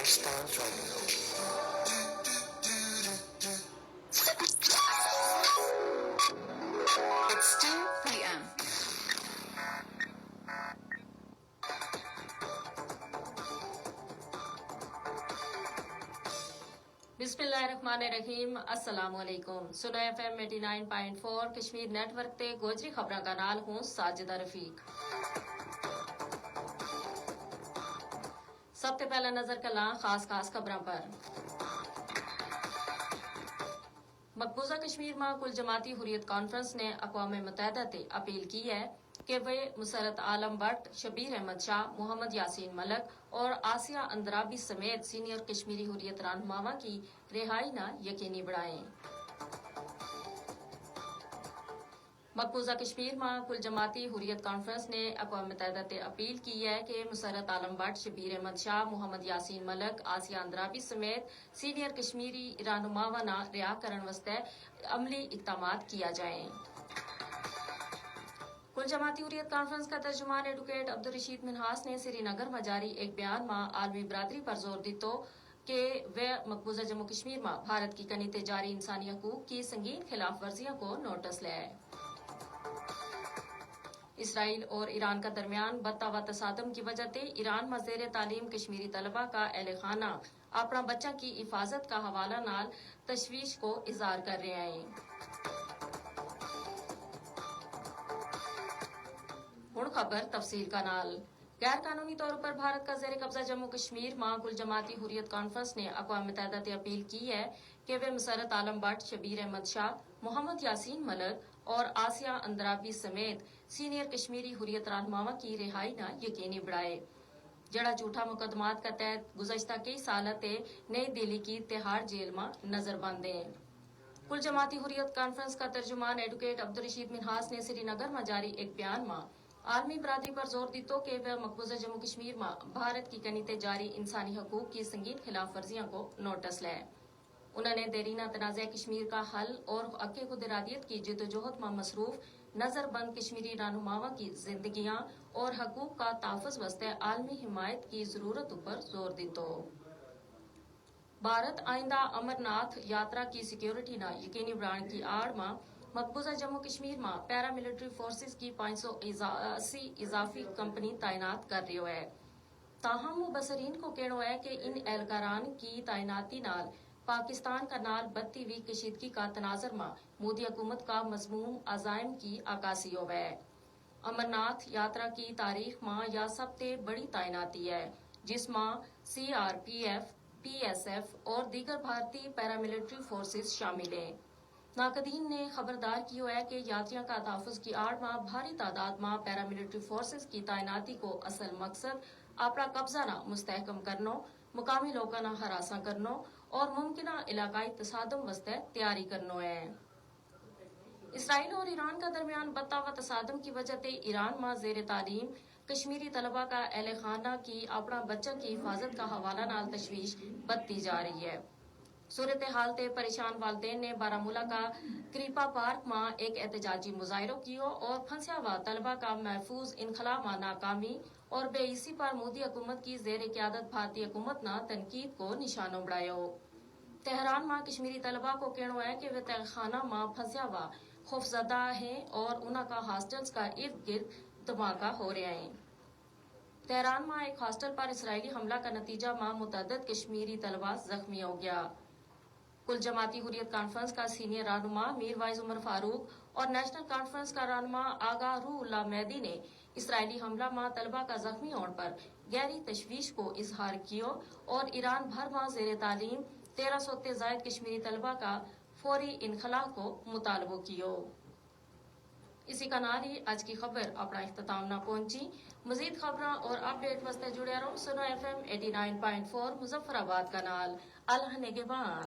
Stars Radio. It's 2 p.m. बिस्मिल्लाहिर्रहमानिर्रहीम अस्सलाम वालेकुम। सुनो FM 89.4 कश्मीर नेटवर्क ते गोजरी खबरां का नाल हूं साजिदा रफीक। सब ते पहला नजर कला खास खबरां पर। मकबूजा कश्मीर में कुल जमाती हुरियत कॉन्फ्रेंस ने अक़वाम मुत्तहिदा ते अपील की है कि वे मुसरत आलम भट्ट, शबीर अहमद शाह, मोहम्मद यासीन मलक और आसिया अंद्राबी समेत सीनियर कश्मीरी हुरियत रहनुमाओं की रिहाई न यकीनी बनाएं। मकबूजा कश्मीर में कुल जमाती हुरियत कॉन्फ्रेंस ने अक़वाम मुत्तहिदा ते अपील की है कि मुसरत आलम भट्ट, शबीर अहमद शाह, मोहम्मद यासीन मलक, आसिया अंद्राबी समेत सीनियर कश्मीरी रहनुमाओं ना रिहा करने वास्ते अमली इक़दामात किया जाए। कुल जमाती हुरियत कॉन्फ्रेंस का तर्जुमान एडवोकेट अब्दुल रशीद मिन्हास ने श्रीनगर में जारी एक बयान में आलमी बरादरी पर जोर दितो कि वे मकबूजा जम्मू कश्मीर में भारत की कनीते जारी इंसानी हकूक की संगीन खिलाफ वर्जियों को नोटिस ले। इसराइल और ईरान का दरमियान बदतावा तसादम की वजह से ईरान में ज़ेर तालीम कश्मीरी तलबा का अहले खाना अपना बच्चा की हिफाजत का हवाला नाल तशवीश को इजहार कर रहे हैं। हुण खबर तफसील का नाल। गैर कानूनी तौर पर भारत का ज़ेर कब्जा जम्मू कश्मीर में कुल जमाती हुरियत कॉन्फ्रेंस ने अक़वाम मुत्तहिदा से अपील की है कि वे मुसरत आलम भट्ट, शबीर अहमद शाह, मोहम्मद यासीन मलक और आसिया अंद्राबी समेत सीनियर कश्मीरी हुरियत रहनुमाओं की रिहाई न यकीनी बढ़ाए, जड़ा झूठा मुकदमात का तहत गुज़श्ता कई साल ते नई दिल्ली की तिहाड़ जेल में नजरबंद हैं। कुल जमाती हुरियत कॉन्फ्रेंस का तर्जुमान एडवोकेट अब्दुल रशीद मिन्हास ने श्रीनगर में जारी एक बयान में आलमी बरादरी पर जोर दितो कि वह मकबूजा जम्मू कश्मीर में भारत की कनीते जारी इंसानी हकूक की संगीन खिलाफ वर्जियों को नोटिस ले। उन्होंने देरीना तनाज़ा कश्मीर का हल और हक़ खुद इरादियत की जिद्दोजहद में मसरूफ नजरबंद कश्मीरी रहनुमाओं की जिंदगियां और हकूक का तहफ़्फ़ुज़ वास्ते आलमी हिमायत की जरूरत पर जोर दितो। भारत आइंदा अमरनाथ यात्रा की सिक्योरिटी न यकीनी बनाने की आड़ में मकबूजा जम्मू कश्मीर में पैरामिलिट्री फोर्सेस की 580 इजाफी कंपनी तैनात कर रही है। ताहम मुबसरीन को कहना है कि इन एहलकारान की तैनाती नाल पाकिस्तान का नाल बढ़ती हुई कशीदगी का तनाजर में मोदी हुकूमत का मज़मूम अज़ाइम की अक्कासी हो है। अमरनाथ यात्रा की तारीख में यह सबसे बड़ी तैनाती है, जिसमें CRPF, PSF और दीगर भारतीय पैरामिलिट्री फोर्सेस शामिल हैं। नाकदीन ने खबरदार किया है कि यात्रियों का तहफ़्फ़ुज़ की आड़ में भारी तादाद में पैरामिलिट्री फोर्सेस की तैनाती को असल मकसद अपना कब्जा न मुस्तहकम करनो, मुकामी लोगों न हरासा करनो और मुमकिना इलाकाई तसादम वास्ते तैयारी करनो है। इसराइल और ईरान का दरमियान बदतावा तसादम की वजह से ईरान में ज़ेर तालीम कश्मीरी तलबा का अहले खाना की अपना बच्चा की हिफाजत का हवाला नाल तशवीश बढ़ती जा रही है। सूरत हाल ते परेशान वालदेन ने बारामूला का क्रीपा पार्क में एक एहतजाजी मुजाहिरा किया और फंसिया हुआ तलबा का महफूज इनखला में नाकामी और बेइसी पर मोदी हुकूमत की जेर क़यादत भारतीय हुकूमत न तनकीद को निशानों बढ़ाया। तेहरान में कश्मीरी तलबा को कहना है कि वे तहखाना में फंसिया हुआ खौफजदा है और उनका हॉस्टल्स का इर्द गिर्द धमाका हो रहा है। तेहरान में एक हॉस्टल पर इसराइली हमला का नतीजा में मुतअद्दिद कश्मीरी तलबा जख्मी हो गया। कुल जमाती हुरियत कॉन्फ्रेंस का सीनियर रहनुमा मीरवाइज उमर फारूक और नेशनल कॉन्फ्रेंस का रहनुमा आगा रूहुल्लाह मेहदी ने इसराइली हमला में तलबा का जख्मी होने पर गहरी तशवीश को इजहार किया और ईरान भर में ज़ेर तालीम 1300 से ज़ायद कश्मीरी तलबा का फौरी इनखला को मुतालबो किया। इसी का नाल ही आज की खबर अपना इख्तिताम ना पहुंची। मजीद खबरां और अपडेट वास्ते जुड़े रहो। सुनो FM 89.4 मुजफ्फराबाद का नाल। अल्लाह नेगेबान।